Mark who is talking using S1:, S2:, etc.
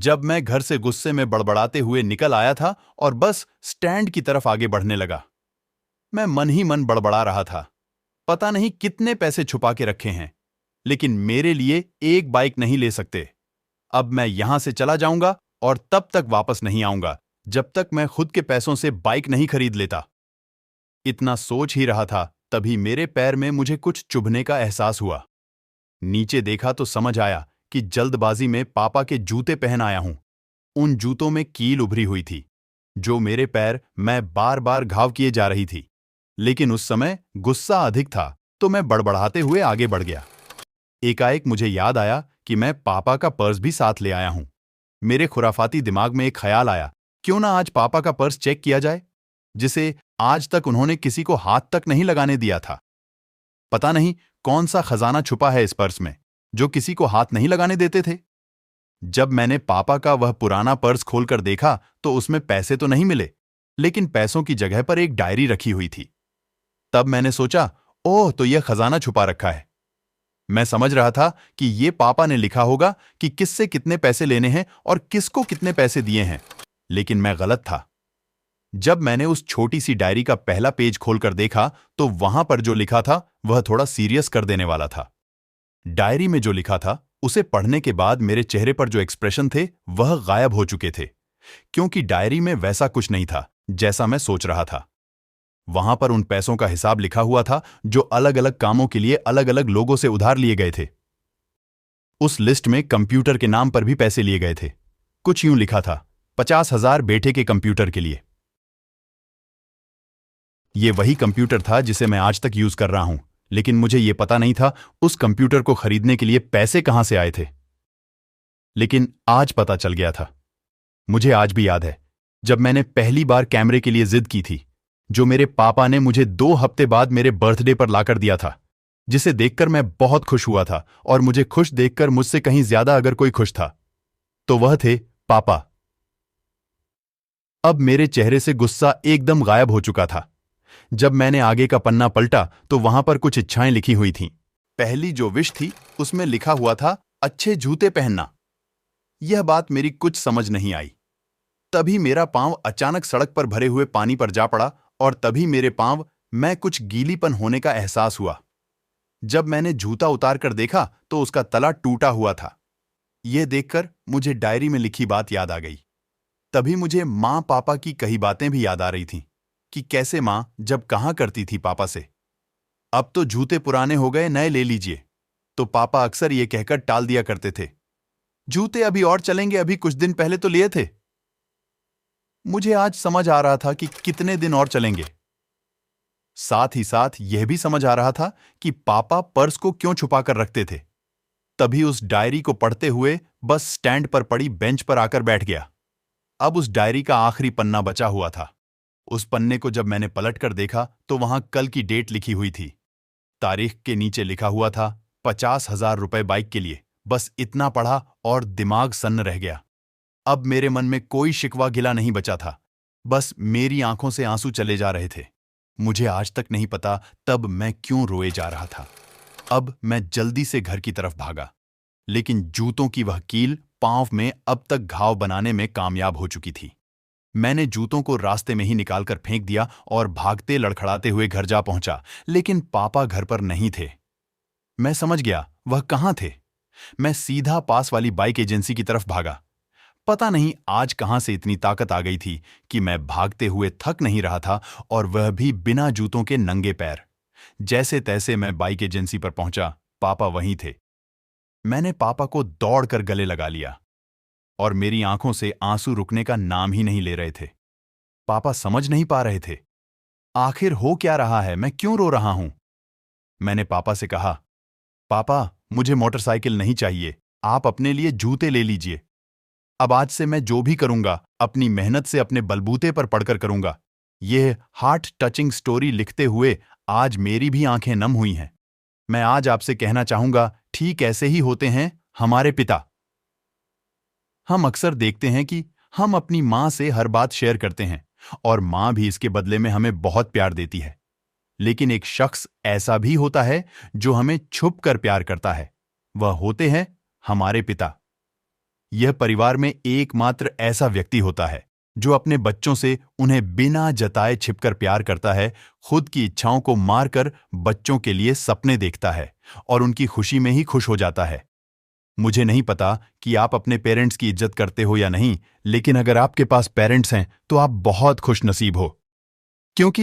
S1: जब मैं घर से गुस्से में बड़बड़ाते हुए निकल आया था और बस स्टैंड की तरफ आगे बढ़ने लगा। मैं मन ही मन बड़बड़ा रहा था। पता नहीं कितने पैसे छुपा के रखे हैं, लेकिन मेरे लिए एक बाइक नहीं ले सकते। अब मैं यहां से चला जाऊंगा और तब तक वापस नहीं आऊंगा जब तक मैं खुद के पैसों से बाइक नहीं खरीद लेता। इतना सोच ही रहा था, तभी मेरे पैर में मुझे कुछ चुभने का एहसास हुआ। नीचे देखा तो समझ आया कि जल्दबाजी में पापा के जूते पहन आया हूं। उन जूतों में कील उभरी हुई थी, जो मेरे पैर मैं बार बार घाव किए जा रही थी। लेकिन उस समय गुस्सा अधिक था, तो मैं बड़बड़ाते हुए आगे बढ़ गया। एकाएक मुझे याद आया कि मैं पापा का पर्स भी साथ ले आया हूं। मेरे खुराफाती दिमाग में एक ख्याल आया, क्यों ना आज पापा का पर्स चेक किया जाए, जिसे आज तक उन्होंने किसी को हाथ तक नहीं लगाने दिया था। पता नहीं कौन सा खजाना छुपा है इस पर्स में, जो किसी को हाथ नहीं लगाने देते थे। जब मैंने पापा का वह पुराना पर्स खोलकर देखा तो उसमें पैसे तो नहीं मिले, लेकिन पैसों की जगह पर एक डायरी रखी हुई थी। तब मैंने सोचा, ओह, तो यह खजाना छुपा रखा है। मैं समझ रहा था कि ये पापा ने लिखा होगा कि किससे कितने पैसे लेने हैं और किसको कितने पैसे दिए हैं, लेकिन मैं गलत था। जब मैंने उस छोटी सी डायरी का पहला पेज खोलकर देखा तो वहां पर जो लिखा था वह थोड़ा सीरियस कर देने वाला था। डायरी में जो लिखा था उसे पढ़ने के बाद मेरे चेहरे पर जो एक्सप्रेशन थे वह गायब हो चुके थे, क्योंकि डायरी में वैसा कुछ नहीं था जैसा मैं सोच रहा था। वहां पर उन पैसों का हिसाब लिखा हुआ था जो अलग अलग कामों के लिए अलग अलग लोगों से उधार लिए गए थे। उस लिस्ट में कंप्यूटर के नाम पर भी पैसे लिए गए थे। कुछ यूं लिखा था, 50,000 बेटे के कंप्यूटर के लिए। ये वही कंप्यूटर था जिसे मैं आज तक यूज कर रहा हूं, लेकिन मुझे यह पता नहीं था उस कंप्यूटर को खरीदने के लिए पैसे कहां से आए थे। लेकिन आज पता चल गया था। मुझे आज भी याद है जब मैंने पहली बार कैमरे के लिए जिद की थी, जो मेरे पापा ने मुझे 2 हफ्ते बाद मेरे बर्थडे पर लाकर दिया था, जिसे देखकर मैं बहुत खुश हुआ था। और मुझे खुश देखकर मुझसे कहीं ज्यादा अगर कोई खुश था तो वह थे पापा। अब मेरे चेहरे से गुस्सा एकदम गायब हो चुका था। जब मैंने आगे का पन्ना पलटा तो वहां पर कुछ इच्छाएं लिखी हुई थीं। पहली जो विश थी उसमें लिखा हुआ था, अच्छे जूते पहनना। यह बात मेरी कुछ समझ नहीं आई। तभी मेरा पांव अचानक सड़क पर भरे हुए पानी पर जा पड़ा और तभी मेरे पांव में कुछ गीलीपन होने का एहसास हुआ। जब मैंने जूता उतार कर देखा तो उसका तला टूटा हुआ था। यह देखकर मुझे डायरी में लिखी बात याद आ गई। तभी मुझे माँ पापा की कही बातें भी याद आ रही थीं कि कैसे माँ जब कहा करती थी पापा से, अब तो जूते पुराने हो गए, नए ले लीजिए, तो पापा अक्सर ये कहकर टाल दिया करते थे, जूते अभी और चलेंगे, अभी कुछ दिन पहले तो लिए थे। मुझे आज समझ आ रहा था कि कितने दिन और चलेंगे। साथ ही साथ यह भी समझ आ रहा था कि पापा पर्स को क्यों छुपा कर रखते थे। तभी उस डायरी को पढ़ते हुए बस स्टैंड पर पड़ी बेंच पर आकर बैठ गया। अब उस डायरी का आखिरी पन्ना बचा हुआ था। उस पन्ने को जब मैंने पलटकर देखा तो वहां कल की डेट लिखी हुई थी। तारीख के नीचे लिखा हुआ था 50,000 रुपए बाइक के लिए। बस इतना पढ़ा और दिमाग सन्न रह गया। अब मेरे मन में कोई शिकवा गिला नहीं बचा था, बस मेरी आंखों से आंसू चले जा रहे थे। मुझे आज तक नहीं पता तब मैं क्यों रोए जा रहा था। अब मैं जल्दी से घर की तरफ भागा, लेकिन जूतों की वह कील पांव में अब तक घाव बनाने में कामयाब हो चुकी थी। मैंने जूतों को रास्ते में ही निकालकर फेंक दिया और भागते लड़खड़ाते हुए घर जा पहुंचा, लेकिन पापा घर पर नहीं थे। मैं समझ गया वह कहां थे। मैं सीधा पास वाली बाइक एजेंसी की तरफ भागा। पता नहीं आज कहां से इतनी ताकत आ गई थी कि मैं भागते हुए थक नहीं रहा था, और वह भी बिना जूतों के नंगे पैर। जैसे तैसे मैं बाइक एजेंसी पर पहुंचा। पापा वहीं थे। मैंने पापा को दौड़कर गले लगा लिया और मेरी आंखों से आंसू रुकने का नाम ही नहीं ले रहे थे। पापा समझ नहीं पा रहे थे, आखिर हो क्या रहा है, मैं क्यों रो रहा हूं। मैंने पापा से कहा, पापा मुझे मोटरसाइकिल नहीं चाहिए, आप अपने लिए जूते ले लीजिए। अब आज से मैं जो भी करूंगा अपनी मेहनत से अपने बलबूते पर पढ़कर करूंगा। यह हार्ट टचिंग स्टोरी लिखते हुए आज मेरी भी आंखें नम हुई हैं। मैं आज आपसे कहना चाहूंगा, ठीक ऐसे ही होते हैं हमारे पिता। हम अक्सर देखते हैं कि हम अपनी मां से हर बात शेयर करते हैं और मां भी इसके बदले में हमें बहुत प्यार देती है। लेकिन एक शख्स ऐसा भी होता है जो हमें छुप कर प्यार करता है। वह होते हैं हमारे पिता। यह परिवार में एकमात्र ऐसा व्यक्ति होता है जो अपने बच्चों से उन्हें बिना जताए छिपकर प्यार करता है, खुद की इच्छाओं को मारकर बच्चों के लिए सपने देखता है और उनकी खुशी में ही खुश हो जाता है। मुझे नहीं पता कि आप अपने पेरेंट्स की इज्जत करते हो या नहीं, लेकिन अगर आपके पास पेरेंट्स हैं तो आप बहुत खुशनसीब हो, क्योंकि